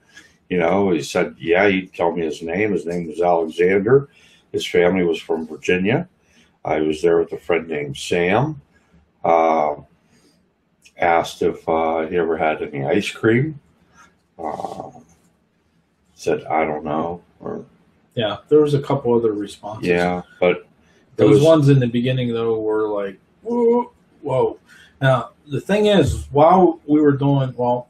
He said, he'd tell me his name. His name was Alexander. His family was from Virginia. I was there with a friend named Sam. Asked if he ever had any ice cream. Said, I don't know. There was a couple other responses. Yeah, but those ones in the beginning, though, were like, whoa. Now, the thing is, while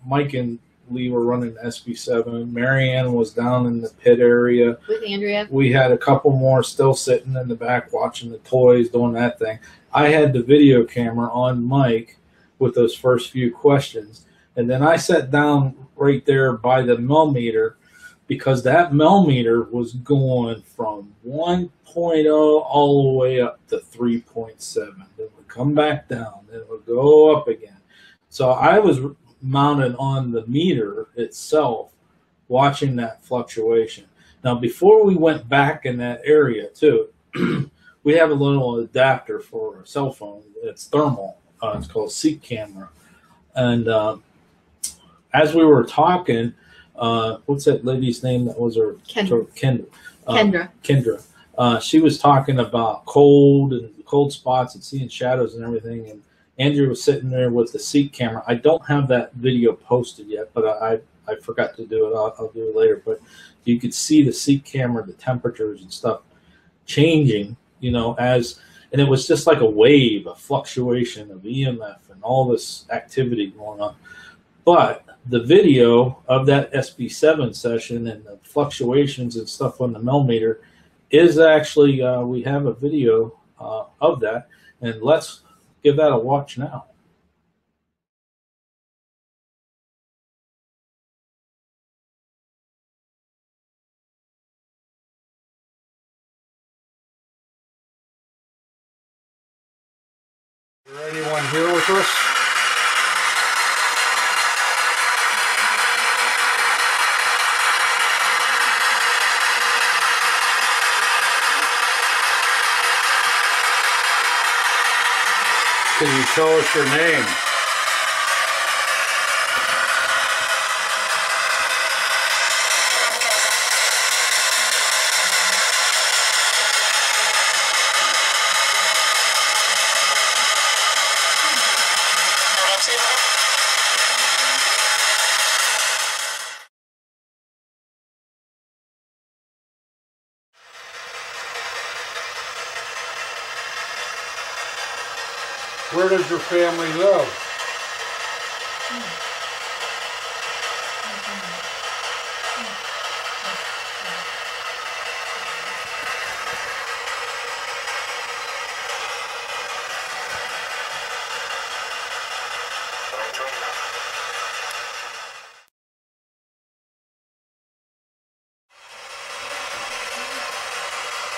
Mike and Lee were running SB7, Marianne was down in the pit area. With Andrea. We had a couple more still sitting in the back watching the toys, doing that thing. I had the video camera on Mike with those first few questions. And then I sat down right there by the millimeter, because that millimeter was going from 1.0 all the way up to 3.7. Then would come back down. Then it would go up again. So I was mounted on the meter itself, watching that fluctuation. Now, before we went back in that area, too, we have a little adapter for a cell phone. It's thermal. It's called Seek Camera. And as we were talking, what's that lady's name that was her? Kendra. Kendra. She was talking about cold spots and seeing shadows and everything. And Andrew was sitting there with the Seek camera. I don't have that video posted yet, but I forgot to do it. I'll do it later. But you could see the Seek camera, the temperatures and stuff changing, and it was just like a wave, a fluctuation of EMF and all this activity going on. But the video of that SB7 session and the fluctuations and stuff on the millimeter is actually, we have a video of that, and let's give that a watch now. Is there anyone here with us? Can you tell us your name? Where does your family live?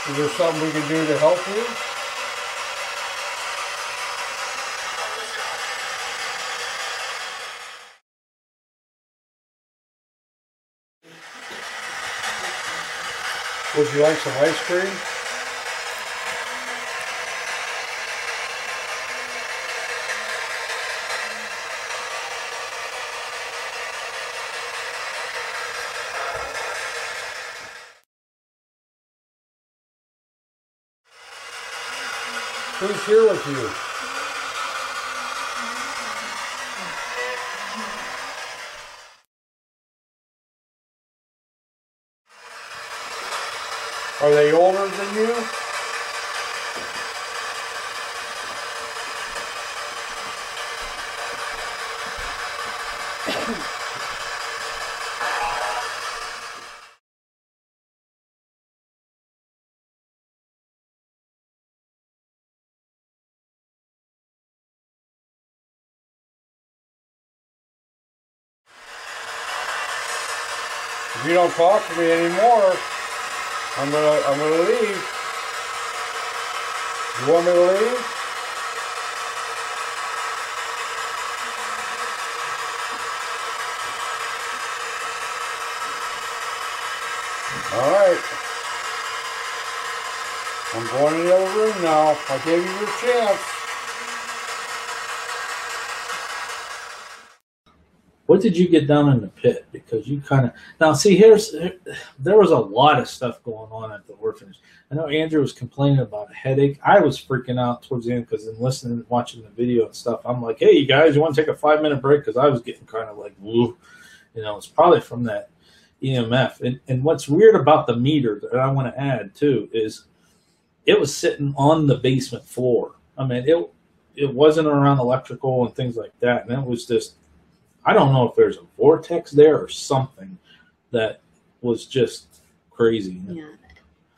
Is there something we can do to help you? Would you like some ice cream? Who's here with you? Are they older than you? If you don't talk to me anymore, I'm gonna leave. You want me to leave? All right. I'm going to the other room now. I gave you your chance. What did you get down in the pit? Because you kind of now see there was a lot of stuff going on at the orphanage. I know Andrew was complaining about a headache. I was freaking out towards the end because in listening, watching the video and stuff, I'm like, hey, you guys, you want to take a 5-minute break? Because I was getting kind of like, woo, it's probably from that EMF. And what's weird about the meter that I want to add too is it was sitting on the basement floor. I mean, it wasn't around electrical and things like that, and it was just. I don't know if there's a vortex there or something that was just crazy. Yeah.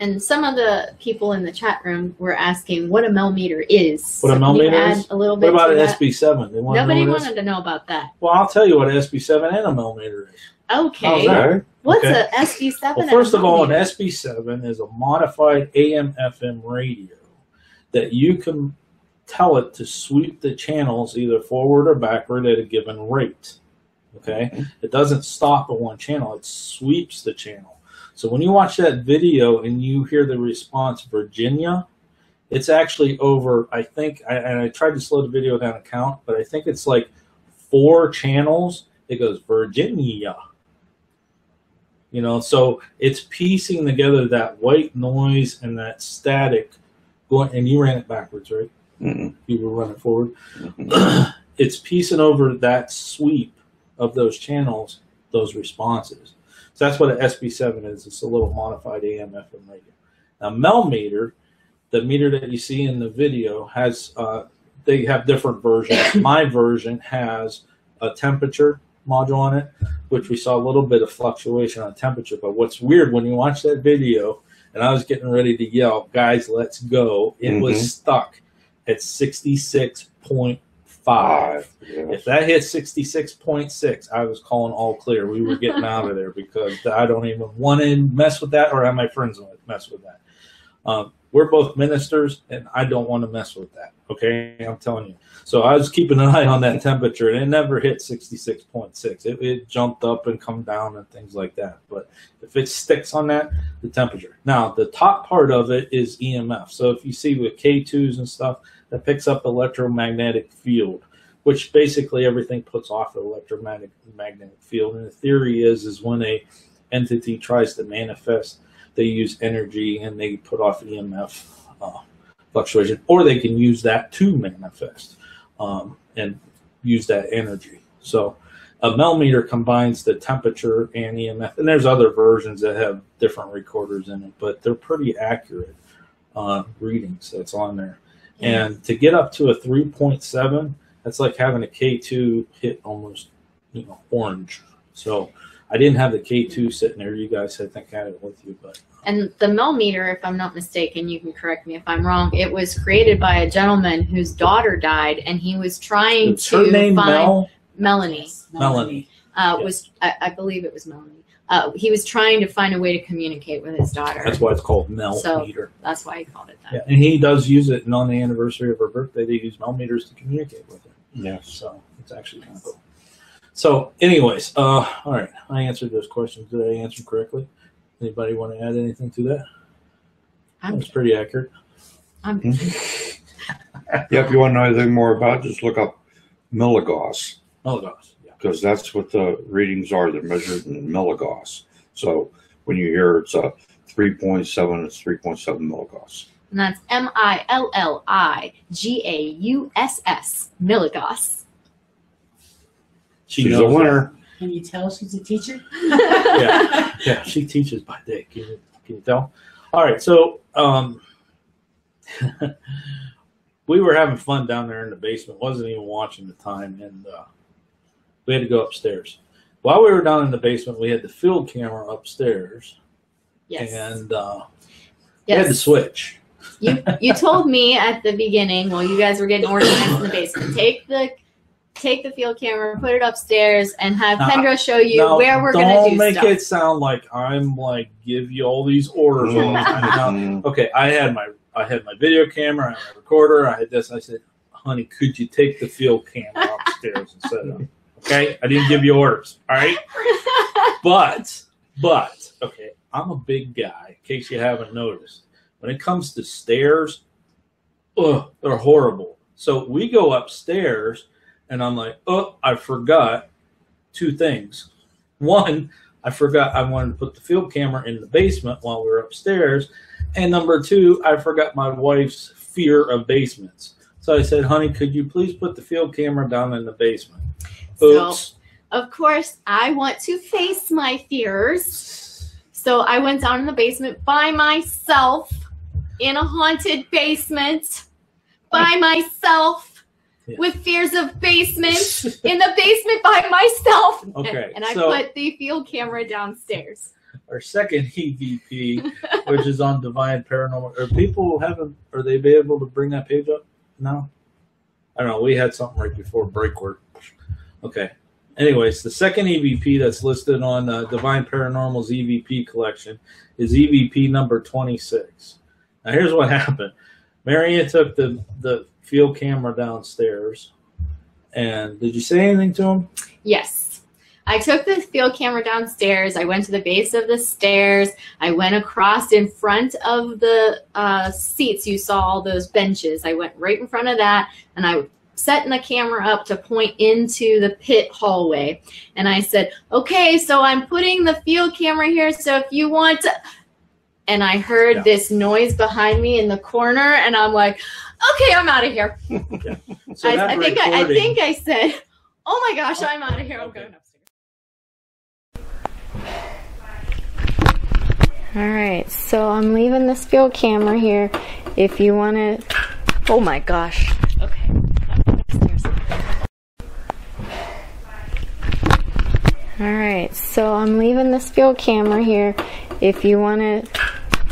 And some of the people in the chat room were asking what a millimeter is. What a millimeter is? A little bit. What about an SB7? Nobody wanted to know about that. Well, I'll tell you what an SB7 and a millimeter is. Okay. Right. What's a SB7? Well, first of all, an SB7 is a modified AM/FM radio that you can tell it to sweep the channels either forward or backward at a given rate. Okay? Mm-hmm. It doesn't stop at one channel. It sweeps the channel. So when you watch that video and you hear the response, Virginia, it's actually over, I think, and I tried to slow the video down to count, but I think it's like 4 channels. It goes, Virginia. So it's piecing together that white noise and that static going, and you ran it backwards, right? Mm-hmm. You were running forward. Mm-hmm. It's piecing over that sweep of those channels, those responses. So that's what an SB7 is. It's a little modified AM/FM radio. Now, millimeter, the meter that you see in the video, has they have different versions. My version has a temperature module on it, which we saw a little bit of fluctuation on temperature. But what's weird when you watch that video and I was getting ready to yell, "Guys, let's go!" It was stuck at 66.5. If that hit 66.6, I was calling all clear. We were getting out of there because I don't even want to mess with that or have my friends mess with that. We're both ministers, and I don't want to mess with that. Okay, I'm telling you. So I was keeping an eye on that temperature, and it never hit 66.6. It jumped up and come down and things like that. But if it sticks on that, the temperature. Now, the top part of it is EMF. So if you see with K2s and stuff, that picks up electromagnetic field, which basically everything puts off the electromagnetic field. And the theory is when a entity tries to manifest, they use energy and they put off EMF fluctuation, or they can use that to manifest and use that energy. So a millimeter combines the temperature and EMF, and there's other versions that have different recorders in it, but they're pretty accurate readings that's on there. And to get up to a 3.7, that's like having a K2 hit almost, orange. So I didn't have the K2 sitting there. You guys, I think, had it with you, but. And the millimeter, if I'm not mistaken, you can correct me if I'm wrong, it was created by a gentleman whose daughter died, and he was trying to find Melanie. Melanie. I believe it was Melanie. He was trying to find a way to communicate with his daughter. That's why it's called millimeter. So that's why he called it that. Yeah, and he does use it, and on the anniversary of her birthday, they use millimeters to communicate with her. Yes. So it's actually kind of cool. So anyways, all right, I answered those questions. Did I answer them correctly? Anybody want to add anything to that? That's pretty accurate. Yeah, if you want to know anything more about it, just look up milligauss. Milligauss, yeah. Because that's what the readings are. They're measured in milligauss. So when you hear it's a 3.7, it's 3.7 milligauss. And that's MILLIGAUSS, milligauss. She's a winner. Can you tell she's a teacher? Yeah, she teaches by day. Can you tell? All right, so we were having fun down there in the basement. Wasn't even watching the time, and we had to go upstairs. While we were down in the basement, we had the field camera upstairs. Yes. And we had to switch. You told me at the beginning, while you guys were getting organized in the basement, take the field camera, put it upstairs, and have Pendra show you where we're going to do stuff. Don't make it sound like I'm give you all these orders all the time. Okay, I had my video camera, I had my recorder, I had this. I said, honey, could you take the field camera upstairs and set it up? Okay, I didn't give you orders. All right, but okay, I'm a big guy. In case you haven't noticed, when it comes to stairs, they're horrible. So we go upstairs. And I'm like, I forgot two things. One, I forgot I wanted to put the field camera in the basement while we were upstairs. And number two, I forgot my wife's fear of basements. So I said, honey, could you please put the field camera down in the basement? Oops. So, of course, I want to face my fears. So I went down in the basement by myself in a haunted basement by myself. With fears of basements in the basement by myself. Okay. And I put the field camera downstairs. Our second EVP, which is on Divine Paranormal. Are they able to bring that page up? No? I don't know. We had something right before break work. Okay. Anyways, the second EVP that's listed on Divine Paranormal's EVP collection is EVP number 26. Now, here's what happened. Marianne took the field camera downstairs, and did you say anything to him? Yes. I took the field camera downstairs. I went to the base of the stairs. I went across in front of the seats. You saw all those benches. I went right in front of that, and I setting the camera up to point into the pit hallway. And I said, okay, so I'm putting the field camera here, so if you want to... And I heard this noise behind me in the corner, and I'm like, okay, I'm out of here. Okay. So I think I said, oh my gosh, I'm out of here. I'm going upstairs. All right, so I'm leaving this field camera here. If you want to, oh my gosh. Okay, I'm going upstairs. All right, so I'm leaving this field camera here. If you want to,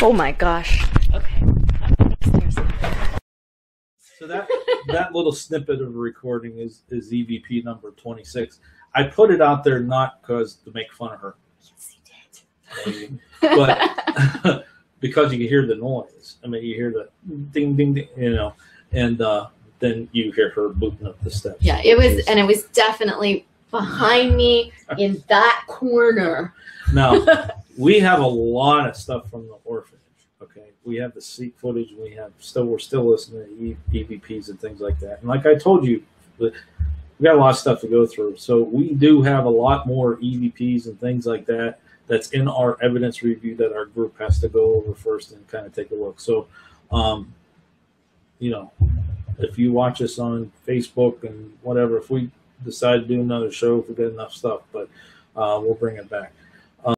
Oh my gosh. Okay. So that little snippet of recording is EVP number 26. I put it out there not because to make fun of her, but because you can hear the noise. I mean, you hear the ding, ding, ding, you know, and then you hear her booting up the steps. Yeah, it was definitely behind me in that corner. Now, we have a lot of stuff from the orphanage. Okay, we have the seat footage. We're still listening to EVPs and things like that. And like I told you, we got a lot of stuff to go through. So we do have a lot more EVPs and things like that that's in our evidence review that our group has to go over first and kind of take a look. So, you know, if you watch us on Facebook and whatever, if we decide to do another show, if we get enough stuff, but we'll bring it back.